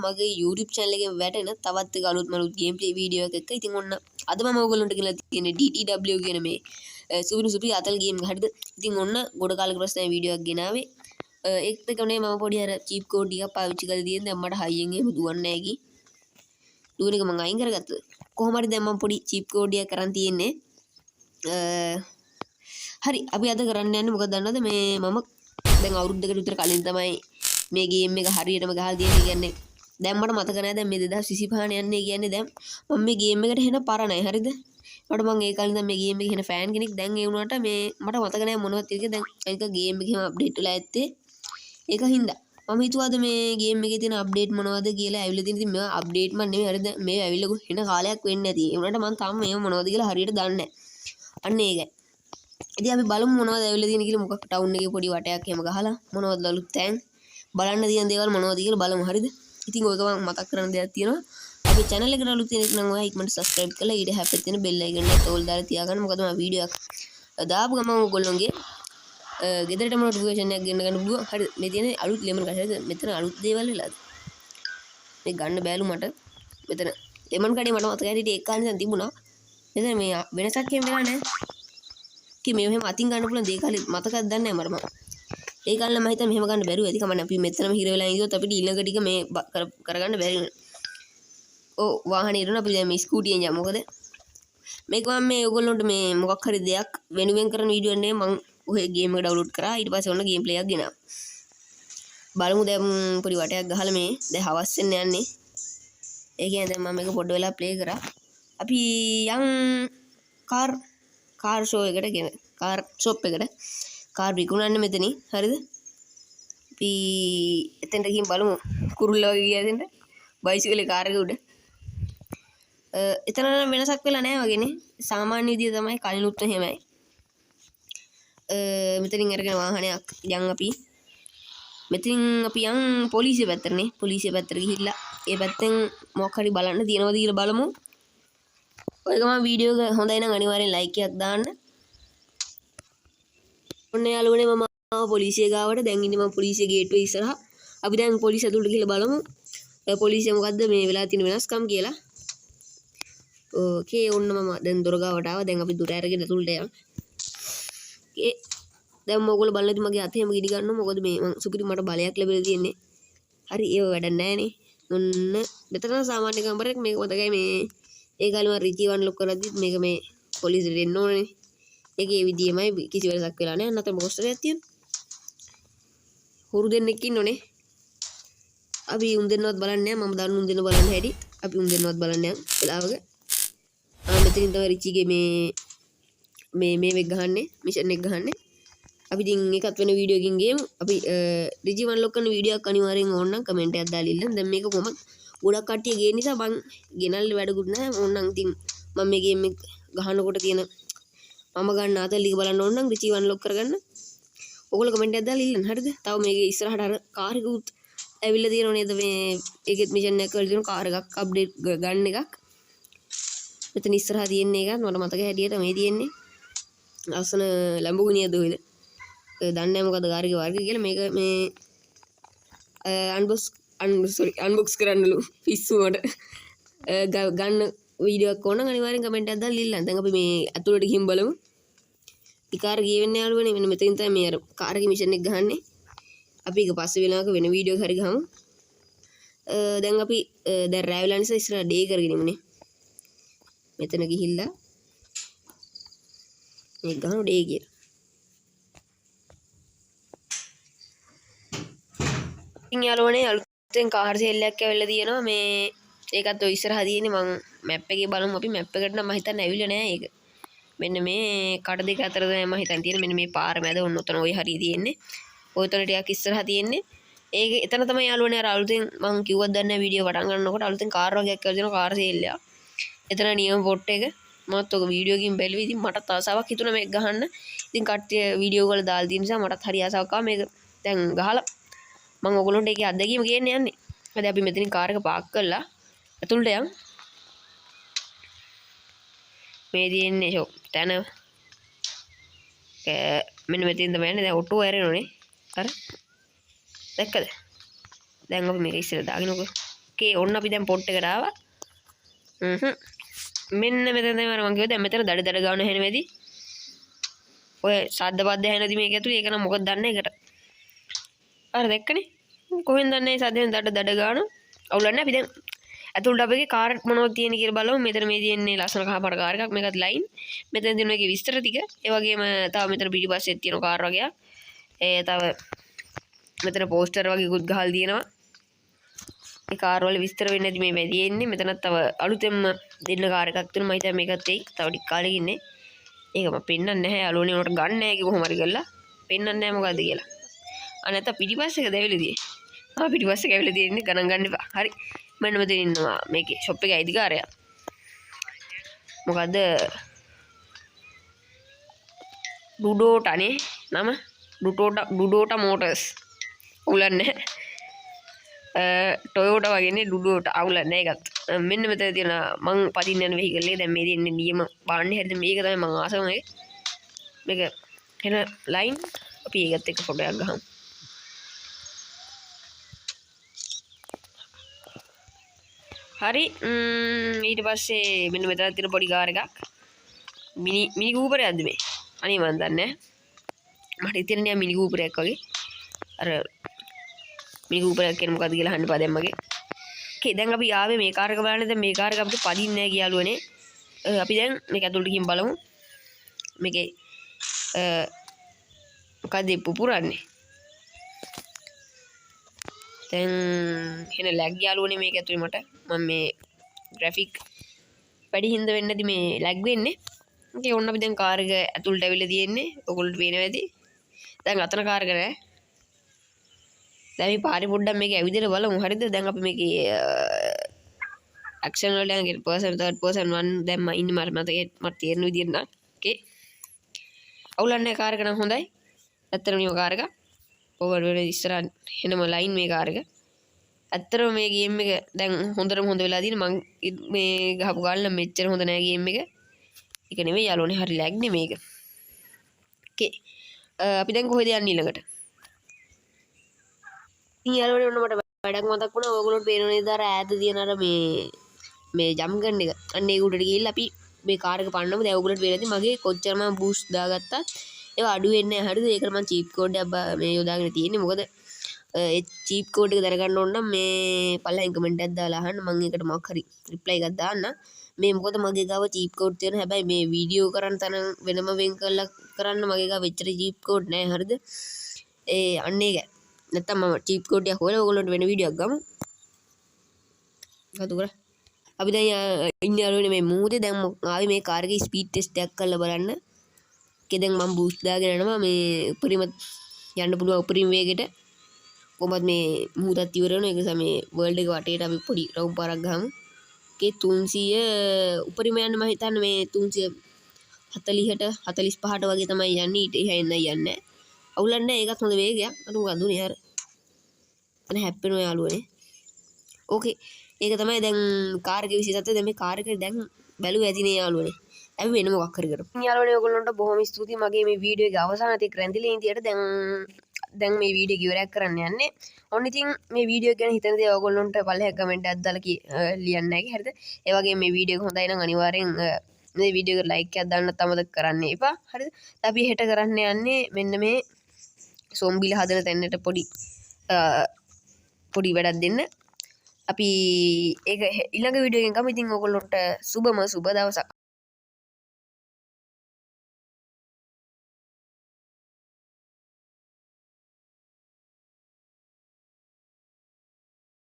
මගේ YouTube channel එකේ වැටෙන තවත් එක අලුත් මලුත් gameplay video එකක්. ඉතින් ඔන්න අද මම ඔයගොල්ලන්ට කියලා තියෙන්නේ DTW කියන මේ සුපිරි අතල් game එක. හරිද? ඉතින් ඔන්න ගොඩ කාලෙක පස්සේ වීඩියෝ එකක් ගෙනාවේ. ඒකත් එක්කනේ මම පොඩි අර cheap code ටිකක් පාවිච්චි කරලා තියෙන. දැන් මට හයියෙන් එහෙම දුවන්නේ නැහැ කි. දුවන එක මම අයින් කරගත්තා. කොහොම හරි දැන් මම පොඩි cheap code එකක් කරන් තියෙන්නේ. හරි අපි අද කරන්න යන්නේ මොකද දන්නවද මේ මම දැන් අවුරුද්දකට විතර කලින් තමයි මේ ගේම් එක හරියටම ගහලා තියෙන්නේ. කියන්නේ දැන් මට මතක නැහැ දැන් මේ 2025 යන්නේ කියන්නේ දැන් මම මේ ගේම් එකට හෙන පරණයි. හරිද? මට මම ඒ කාලේ ඉඳන් මේ ගේම් එකේ හෙන ෆෑන් කෙනෙක්. දැන් ඒ වුණාට මේ මට මතක නැහැ මොනවද කියලා. දැන් ඒක ගේම් එකේම අප්ඩේට් වෙලා ඇත්තේ. ඒක හින්දා මම හිතුවාද මේ ගේම් එකේ තියෙන අප්ඩේට් මොනවද කියලා ඇවිල්ලා තියෙන. ඉතින් මේවා අප්ඩේට් මන් නෙමෙයි. හරිද? මේ ඇවිල්ලා හෙන කාලයක් වෙන්නේ නැති. ඒ වුණාට මම තාම මේව මොනවද කියලා හරියට දන්නේ නැහැ. අන්න ඒකයි. ඉතින් අපි බලමු මොනවද ඇවිල්ලා තියෙන්නේ කියලා. මොකක් ටවුන් එකේ පොඩි වටයක් එහෙම ගහලා මොනවද අලුත් තැන් බලන්න තියෙන දේවල් මොනවද කියලා බලමු. හරිද? ඉතින් ඔයක මම මතක් කරන්න දෙයක් තියෙනවා. අපි channel එකට අලුත් කෙනෙක් නම් ඔයා ඉක්මනට subscribe කරලා ඊට හැප්පෙත් තියෙන bell icon එක ඕල් දාලා තියාගන්න. මොකද මම වීඩියෝ එකක් දාපු ගමන් ඔයගොල්ලෝගේ ගෙදරටම notification එකක් ගෙන්න ගන්න පුළුවන්. හරිද? මේ තියෙන අලුත් lemon card. හරිද? මෙතන අලුත් දේවල් වෙලාද? මේ ගන්න බෑලු මට. මෙතන lemon card මට මතක හිටියේ ඒක කාලේ ඉඳන් තිබුණා. මෙතන මේ වෙනසක් එහෙම වෙලා නැහැ. කි මේ මෙහෙම අතින් ගන්න පුළුවන් දේ කාලේ මතකද දන්නේ නැහැ මට. ඒ කාලේ මම හිතා මෙහෙම ගන්න බැරුව ඇති කමන්නේ. අපි මෙතනම හිර වෙලා ඉඳියොත් අපිට ඊළඟ ටික මේ කරගන්න බැරි වෙනවා. ඔව් වාහනේ ඉරන අපි දැන් මේ ස්කූටියෙන් යමු. මොකද මේක මම මේ ඔයගොල්ලන්ට මේ මොකක් හරි දෙයක් වෙනුවෙන් කරන වීඩියෝ නේ. මම ඔය ගේම් එක ඩවුන්ලෝඩ් කරා. ඊට පස්සේ ඔන්න ගේම් ප්ලේ එකක් ගෙනාවා. බලමු දැන් පොඩි වටයක් ගහලා මේ දැන් හවස් වෙන්න යන්නේ. ඒ කියන්නේ දැන් මම මේක පොඩ්ඩ වෙලා ප්ලේ කරා. අපි යම් කාර් ෂෝ එකට ගෙන කාර් ෂොප් එකට කාර් විකුණන්නේ මෙතනින්. හරිද? අපි එතෙන්ට ගිහින් බලමු කුරුල්ලා වගේ ගියා එතෙන්ට බයිසිකලේ කාර් එක උඩ. එතන නම් වෙනසක් වෙලා නැහැ වගේනේ. සාමාන්‍ය විදිය තමයි කලිනුත් එහෙමයි. මෙතනින් අරගෙන වාහනයක් යන් අපි මෙතනින් අපි යන් පොලිසිය පැත්තටනේ. පොලිසිය පැත්තට ගිහිල්ලා ඒ පැත්තෙන් මොකක් හරි බලන්න තියෙනවද කියලා බලමු. ඔය ගමන් වීඩියෝ එක හොඳයි නම් අනිවාර්යෙන් ලයික් එකක් දාන්න. ඔන්න යාළුවනේ මම පොලිසිය ගාවට දැන් ඉන්නේ මම පොලිසිය ගේට්ටුවේ ඉස්සරහා. අපි දැන් පොලිසිය ඇතුළට ගිහලා බලමු. පොලිසිය මොකද්ද මේ වෙලා තියෙන වෙනස්කම් කියලා. ඕකේ ඔන්න මම දැන් දොර ගාවට ආවා. දැන් අපි දොර අරගෙන ඇතුළට යමු. ඕකේ දැන් මොකද බලන්නද මගේ අතේම ගිනි ගන්නවා. මොකද මේ මං සුපිරි මට බලයක් ලැබිලා තියෙන්නේ. හරි ඒව වැඩක් නැහනේ. ඔන්න මෙතන සාමාන්‍ය කම්බරයක් මේක මතකයි මේ ඒ කාලේ මම රිචි වන් ලොක් කරද්දිත් මේක මේ පොලිසියට එන්න ඕනේ. ඒකේ විදියමයි කිසි වෙනසක් වෙලා නැහැ. නැත්නම් මොකස්තරයක් තියෙනවා. හුරු දෙන්නෙක් ඉන්නෝනේ. අපි උන් දෙන්නවත් බලන්නේ නැහැ. මම දන්න උන් දෙන්න බලන්න හැටි. අපි උන් දෙන්නවත් බලන්නේ නැහැ වෙලාවක. මෙතනින් තමයි රිචිගේ මේ වෙක් ගහන්නේ. මිෂන් එක ගහන්නේ. අපි ඉතින් එකත් වෙන වීඩියෝ එකකින් ගේමු. අපි රිචි වන් ලොක් කරන වීඩියෝ එකක් අනිවාර්යෙන් ඕන නම් කමෙන්ට් එකක් දාලා ඉල්ලන්න. දැන් මේක කොහොමද ගොඩක් කට්ටිය ගේන නිසා මං ගෙනල්ල වැඩකුත් නැහැ. ඕනනම් ඉතින් මම මේ ගේම් එක ගහනකොට තියෙන මම ගන්න අතල් ලික බලන්න ඕන නම් රිචි වන් ලොක් කරගන්න. ඔයගොල්ලෝ කමෙන්ට් එකක් දාලා ඉල්ලන්න. හරිද? තව මේකේ ඉස්සරහට අර කාර් එකකුත් ඇවිල්ලා තියෙනව නේද? මේ ඒකෙත් මිෂන් එකක් කරලා තියෙන කාර් එකක් අප්ඩේට් ගන්න එකක්. මෙතන ඉස්සරහා තියෙන එකත් මට මතක හැටියට මේ තියෙන්නේ. ලස්සන ලැම්බෝගිනි යද ඔයද? දන්නේ නැහැ මොකද කාර් එකේ වර්ගය කියලා. මේක මේ අන්බොක්ස් කරන්නලු පිස්සු මට. ගන්න වීඩියෝ එකක් ඕන නම් අනිවාර්යෙන් කමෙන්ට් එකක් දාලා ඉල්ලන්න. දැන් අපි මේ ඇතුළට ගිහින් බලමු. මේ කාර් ගියේ වෙන්නේ යාළුවනේ. මෙන්න මෙතනින් තමයි මේ අර කාර් එකේ මිෂන් එක ගහන්නේ. අපි ඒක පස්සේ වෙලාවක වෙන වීඩියෝ එකක් හරි ගහමු. දැන් අපි දැන් රෑ වෙලා නිසා ඉස්සරහ ඩේ කරගෙන ඉමුනේ. මෙතන ගිහිල්ලා මේ ගහන ඩේ කියලා. ඉතින් යාළුවනේ අලුතෙන් කාර් සේල් එකක් ඇවිල්ලා තියෙනවා. මේ ඒකත් ඔය ඉස්සරහා තියෙන්නේ. මම මැප් එකේ බලමු. අපි මැප් එකට නම් මම හිතන්නේ ඇවිල්ලා නෑ ඒක. මෙන්න මේ කඩ දෙක අතර තමයි මම හිතන්නේ තියෙන්නේ. මෙන්න මේ පාර මැද ඔන්න ඔතන ওই හරිය තියෙන්නේ. ඔයතන ටිකක් ඉස්සරහා තියෙන්නේ. ඒක එතන තමයි යාළුවනේ අර අලුතෙන් මම කිව්වත් දන්නේ නැහැ වීඩියෝ පටන් ගන්නකොට අලුතෙන් කාර් වගේක් කියලා දෙනවා කාර් සේල් එක. එතන නියම පොට් එක මමත් ඔක වීඩියෝ එකකින් බැලුවා. ඉතින් මටත් ආසාවක් හිතුණා මේක ගහන්න. ඉතින් කට්ටිය වීඩියෝ වල දාලා තියෙන නිසා මටත් හරි ආසාවක් ආවා මේක දැන් ගහලා මම ඔයගොල්ලන්ට ඒකේ අත්දැකීම ගේන්න යන්නේ. හරි අපි මෙතනින් කාර් එක පාක් කරලා ඇතුළට යමු. මේ තියෙන්නේ ෂොප් තැන. මෙන්න මෙතෙන් තමයි යන්නේ. දැන් ඔටෝ ඇරෙනෝනේ. හරි. දැක්කද? දැන් අපි මේක ඉස්සෙල්ලා දාගෙනකො. ඕකේ ඔන්න අපි දැන් පොට් එකට ආවා. මෙන්න මෙතන තමයි මම කිව්වා දැන් මෙතන දඩ දඩ ගාන හැන වෙදී. ඔය සද්ද පද්ද හැනදී මේක ඇතුලේ ඒක නම් මොකද දන්නේ ඒකට. අර දැක්කනේ. කොහෙන්ද දන්නේ සද්දෙන් දඩ දඩ ගාන. අවුලන්නේ අපි දැන් ඇතුළට අපේ කාර් මොනවද තියෙන කියලා බලමු. මෙතන මේ තියෙන්නේ ලස්සන කහපාට කාර් එකක්. මේකත් ලයින්. මෙතන තියෙන මේකේ විස්තර ටික. ඒ වගේම තව මෙතන පිටිපස්සේ තියෙන කාර් වගේක්. තව මෙතන පෝස්ටර් වගේ කුත් ගහලා තියෙනවා. මේ කාර් වල විස්තර වෙන්නේ නැති මේ වැඩි එන්නේ. මෙතනත් තව අලුතෙන්ම දෙන්න කාර් එකක් තියෙනවා. මම හිතා මේකත් එයි. තව ටික කාලෙක ඉන්නේ. ඒක මම පෙන්නන්නේ නැහැ. යාළුවනේ උනට ගන්න නැහැ කිව්ව කොහොම හරි කරලා. පෙන්නන්නේ නැහැ මොකද්ද කියලා. අනත පිටිපස්සේ එක දැවිලා තියෙන්නේ. පිටිපස්සේ කැවිලා තියෙන්නේ ගණන් ගන්න එපා. හරි. මෙන්න මෙතන ඉන්නවා මේකේ ෂොප් එකේ අයිතිකාරයා. මොකද්ද? ඩුඩෝටානේ නම ඩුඩෝටා මෝටර්ස්. උලන්නේ. ටොයෝටා වගේනේ ඩුඩෝටා අවුලන්නේ ඒකත්. මෙන්න මෙතන තියෙන මං පදින්න යන වෙහිකල් එක දැන් මේ තියෙන්නේ නියම බාන්නේ හරිද මේක තමයි මං ආසම මේක එන ලයින් අපි ඒකත් එක්ක ෆොටෝ එකක් ගහමු. හරි ඊට පස්සේ මෙන්න මෙතන තියෙන පොඩි කාර් එකක් මිනි කූපරයක්ද මේ අනේ මන් දන්නේ නැහැ මට හිතෙන්නේ නෑ මිනි කූපරයක් වගේ අර මිනි කූපරයක් කියන්නේ මොකද්ද කියලා අහන්න පා දැන් මගේ ඕකේ දැන් අපි ආවේ මේ කාර් එක බලන්න දැන් මේ කාර් එක අපිට පදින්නේ නැහැ කියාලුවනේ අපි දැන් මේක ඇතුළට ගිහින් බලමු මේකේ මොකද්ද පුපුරන්නේ දැන් එන ලැග් යාළුවනේ මේක ඇතුලේ මට මම මේ ග්‍රැෆික් වැඩි හින්දා වෙන්නේ නැති මේ ලැග් වෙන්නේ. ඒකේ ඔන්න අපි දැන් කාර් එක ඇතුළට ඇවිල්ලා තියෙන්නේ. ඔයගොල්ලන්ට පේනවා ඇති. දැන් අතන කාර් එක නෑ. දැන් මේ පාරේ පොඩ්ඩක් මේක ඇවිදලා බලමු. හරිද? දැන් අපි මේකේ ඇක්ෂන් වල යන පර්සන් තර්ඩ් පර්සන් වන් දැන් මම ඉන්නේ මට තේරෙන විදියට නම්. ඕකේ. අවුලන්නේ කාර් එක නම් හොඳයි. ඇත්තටම මේ කාර් එක ඕවර් වෙන ඉස්සරහ එනම ලයින් මේ කාර් එක. ඇත්තටම මේ ගේම් එක දැන් හොඳටම හොඳ වෙලා තියෙන මං මේ ගහපු ගාලා මෙච්චර හොඳ නෑ ගේම් එක. ඒක නෙමෙයි යාළුවනේ හරි ලැග් නේ මේක. ඕකේ. අපි දැන් කොහෙද යන්නේ ඊළඟට? ඉතින් යාළුවනේ ඔන්න මට වැඩක් මතක් වුණා. ඔයගොල්ලෝ පේන නේද අර ඈත තියෙන අර මේ ජම් ගන්න එක. අන්න ඒක උඩට ගිහිල්ලා අපි මේ කාර් එක පන්නමු. දැන් ඔයගොල්ලන්ට පේනදී මගේ කොච්චර මම බූස්ට් දාගත්තත් ඒවා අඩු වෙන්නේ නැහැ. හරිද? ඒකට මම චීප් කෝඩ් එකක් මේ යොදාගෙන තියෙන්නේ. මොකද ඒ චීප් කෝඩ් එක දැනගන්න ඕන නම් මේ පල්ලෙන් කමෙන්ට් එකක් දාලා අහන්න මම ඒකට මොකක් හරි රිප්ලයි එකක් දාන්න මේ මොකද මගේ ගාව චීප් කෝඩ් තියෙන හැබැයි මේ වීඩියෝ කරන් තන වෙනම වෙන් කරලා කරන්න මගේ ගාව එච්චර චීප් කෝඩ් නැහැ හරිද ඒ අන්න ඒක නැත්තම් මම චීප් කෝඩ් එකක් හොයලා ඔයගොල්ලන්ට වෙන වීඩියෝ එකක් ගමු ගතු කර අපි දැන් ඉන්නේ අරෝනේ මේ මූදේ දැන් ආවේ මේ කාර් එකේ ස්පීඩ් ටෙස්ට් එකක් කරලා බලන්න ඒකේ දැන් මම බූස්ට් දාගෙන යනවා මේ උපරිම යන්න පුළුවන් උපරිම වේගෙට කොහොමද මේ මුහුදත් ඉවර වෙනවා ඒ නිසා මේ වර්ල්ඩ් එක වටේට අපි පොඩි රවුම් පාරක් ගහමු. ඒකේ 300 උපරිම යන්න මම හිතන්නේ මේ 340ට 45ට වගේ තමයි යන්නේ ඊට එහා එන්න යන්නේ. අවුලක් නැහැ ඒකත් හොඳ වේගයක්. අර මොකද උනේ අර. අනේ හැප්පෙනවා යාළුවනේ. ඕකේ. ඒක තමයි දැන් කාර් එකේ විශේෂත්වය. දැන් මේ කාර් එකේ දැන් බැලුවා ඇතිනේ යාළුවනේ. අපි වෙන මොකක් හරි කරමු. යාළුවනේ ඔයගොල්ලන්ට බොහොම ස්තුතියි මගේ මේ වීඩියෝ එකේ අවසානයේ තිය රැඳිලා ඉඳියට දැන් මේ වීඩියෝ ඉවරයක් කරන්න යන්නේ. ඔන්න ඉතින් මේ වීඩියෝ ගැන හිතන දේ ඔයගොල්ලන්ට පල්ලෙහා කමෙන්ට් එකක් දාලා ලියන්න නැගි හරිද? ඒ වගේම මේ වීඩියෝ එක හොඳයි නම් අනිවාර්යෙන් මේ වීඩියෝ එකට ලයික් එකක් දාන්නත් අමතක කරන්න එපා. හරිද? අපි හෙට කරන්න යන්නේ මෙන්න මේ සොම්බිල හදන තැනට පොඩි වැඩක් දෙන්න. අපි ඒක ඊළඟ වීඩියෝ එකෙන් ගමු. ඉතින් ඔයගොල්ලන්ට සුබ දවසක්.